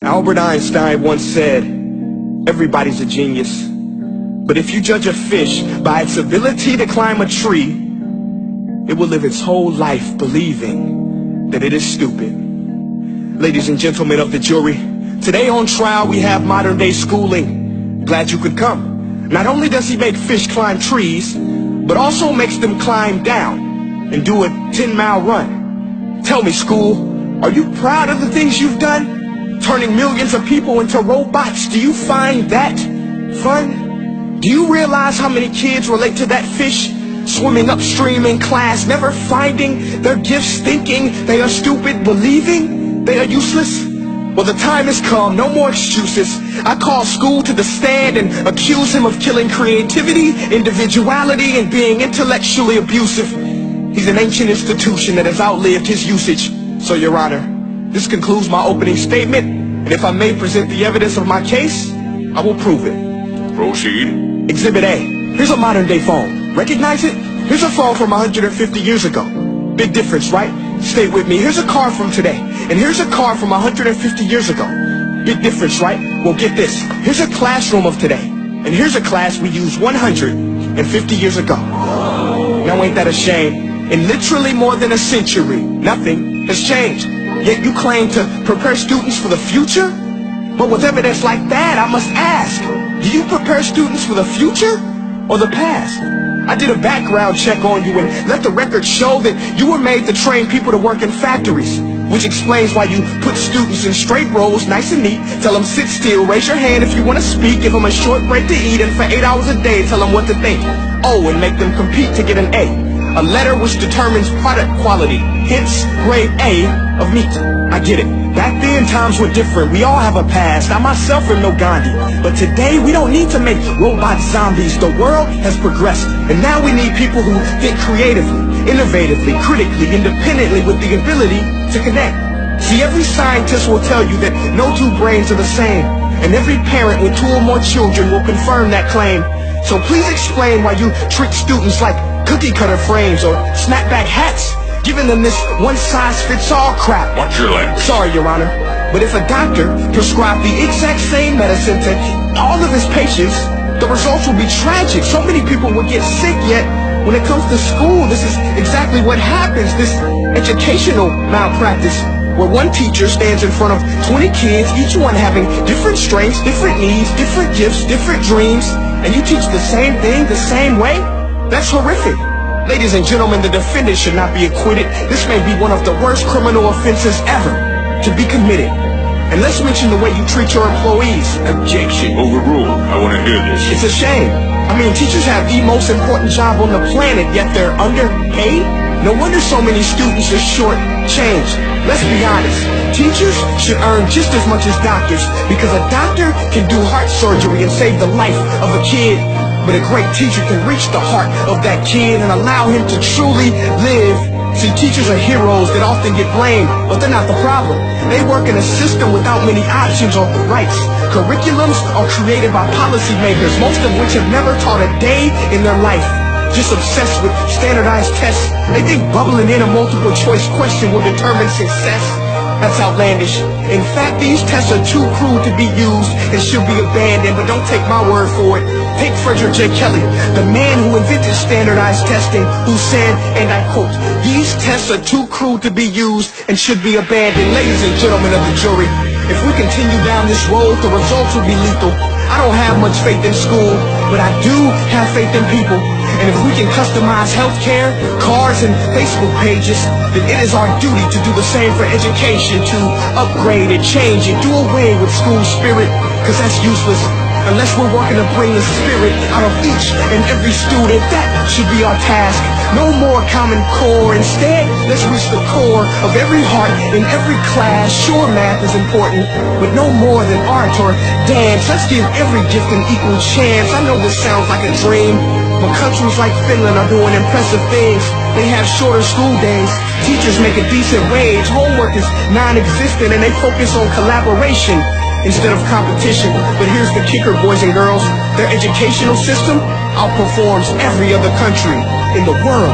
Albert Einstein once said, everybody's a genius, but if you judge a fish by its ability to climb a tree, it will live its whole life believing that it is stupid. Ladies and gentlemen of the jury, today on trial we have modern day schooling. Glad you could come. Not only does he make fish climb trees, but also makes them climb down and do a 10-mile run. Tell me, school, are you proud of the things you've done? Turning millions of people into robots, do you find that fun? Do you realize how many kids relate to that fish swimming upstream in class, never finding their gifts, thinking they are stupid, believing they are useless? Well, the time has come, no more excuses. I call school to the stand and accuse him of killing creativity, individuality, and being intellectually abusive. He's an ancient institution that has outlived his usage. So, Your Honor, this concludes my opening statement, and if I may present the evidence of my case, I will prove it. Proceed. Exhibit A. Here's a modern day phone. Recognize it? Here's a phone from 150 years ago. Big difference, right? Stay with me. Here's a car from today, and here's a car from 150 years ago. Big difference, right? Well, get this. Here's a classroom of today, and here's a class we used 150 years ago. Now ain't that a shame? In literally more than a century, nothing has changed. Yet you claim to prepare students for the future? But with evidence like that, I must ask, do you prepare students for the future or the past? I did a background check on you and let the record show that you were made to train people to work in factories, which explains why you put students in straight rows, nice and neat, tell them sit still, raise your hand if you want to speak, give them a short break to eat, and for 8 hours a day tell them what to think. Oh, and make them compete to get an A letter which determines product quality, hence grade A of meat. I get it. Back then times were different. We all have a past. I myself am no Gandhi. But today we don't need to make robots zombies. The world has progressed, and now we need people who think creatively, innovatively, critically, independently, with the ability to connect. See, every scientist will tell you that no two brains are the same, and every parent with 2 or more children will confirm that claim. So please explain why you trick students like cookie cutter frames or snapback hats, giving them this one-size-fits-all crap. Watch your language. Sorry, Your Honor, but if a doctor prescribed the exact same medicine to all of his patients, the results will be tragic. So many people will get sick, yet when it comes to school, this is exactly what happens, this educational malpractice, where one teacher stands in front of 20 kids, each one having different strengths, different needs, different gifts, different dreams, and you teach the same thing the same way? That's horrific. Ladies and gentlemen, the defendant should not be acquitted. This may be one of the worst criminal offenses ever to be committed. And let's mention the way you treat your employees. Objection. Overruled. I want to hear this. It's a shame. I mean, teachers have the most important job on the planet, yet they're underpaid? No wonder so many students are short-changed. Let's be honest. Teachers should earn just as much as doctors, because a doctor can do heart surgery and save the life of a kid. But a great teacher can reach the heart of that kid and allow him to truly live. See, teachers are heroes that often get blamed, but they're not the problem. They work in a system without many options or rights. Curriculums are created by policymakers, most of which have never taught a day in their life. Just obsessed with standardized tests. They think bubbling in a multiple choice question will determine success. That's outlandish. In fact, these tests are too cruel to be used and should be abandoned, but don't take my word for it. Take Frederick J. Kelly, the man who invented standardized testing, who said, and I quote, "These tests are too cruel to be used and should be abandoned." Ladies and gentlemen of the jury, if we continue down this road, the results will be lethal. I don't have much faith in school, but I do have faith in people. And if we can customize healthcare, cars, and Facebook pages, then it is our duty to do the same for education, to upgrade and change and do away with school spirit, because that's useless. Unless we're working to bring the spirit out of each and every student, that should be our task. No more Common Core. Instead, let's reach the core of every heart in every class. Sure, math is important, but no more than art or dance. Let's give every gift an equal chance. I know this sounds like a dream, but countries like Finland are doing impressive things. They have shorter school days. Teachers make a decent wage. Homework is non-existent, and they focus on collaboration instead of competition. But here's the kicker, boys and girls. Their educational system outperforms every other country in the world.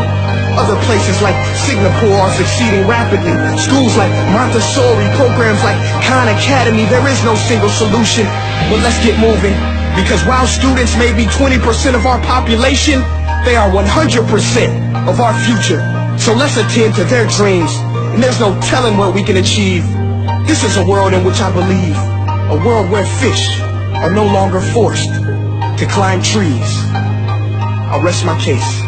Other places like Singapore are succeeding rapidly. Schools like Montessori, programs like Khan Academy, there is no single solution. But let's get moving, because while students may be 20% of our population, they are 100% of our future. So let's attend to their dreams, and there's no telling what we can achieve. This is a world in which I believe, a world where fish are no longer forced to climb trees. I'll rest my case.